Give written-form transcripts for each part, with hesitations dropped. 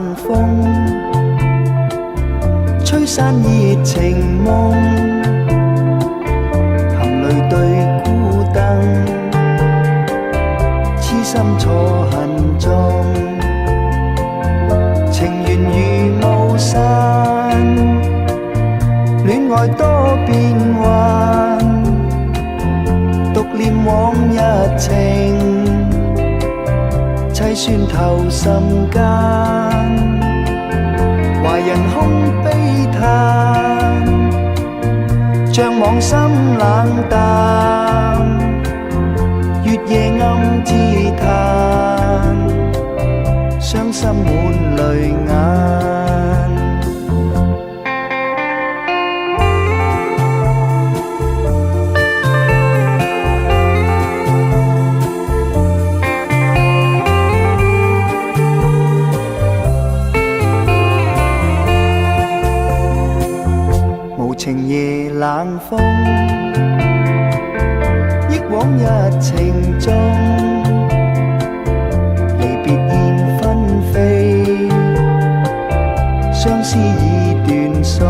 冷風，吹散熱情夢，含淚對孤燈，痴心錯恨中，情緣如霧散，戀愛多變幻，獨念往日情，凄酸透心間，懷人空悲嘆，像往心冷淡，月夜暗自嘆，傷心滿淚眼。情夜冷風，憶往日情中，離別燕紛飛，相思已斷送，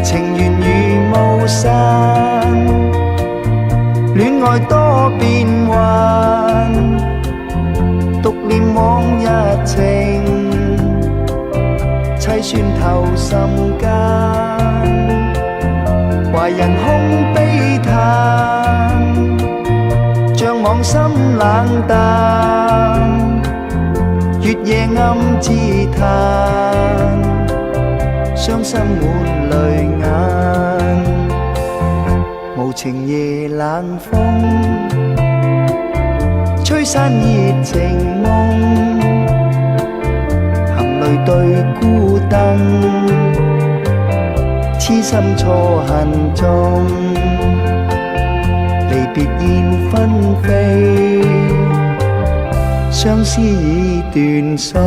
情緣如霧散，戀愛多變幻，獨念往日情，凄酸透心間，懷人空悲嘆，像往心冷淡，月夜暗自嘆，傷心滿淚眼。無情夜冷風，吹散熱情夢，對孤燈，痴心錯恨中，離別燕紛飛，相思已斷送。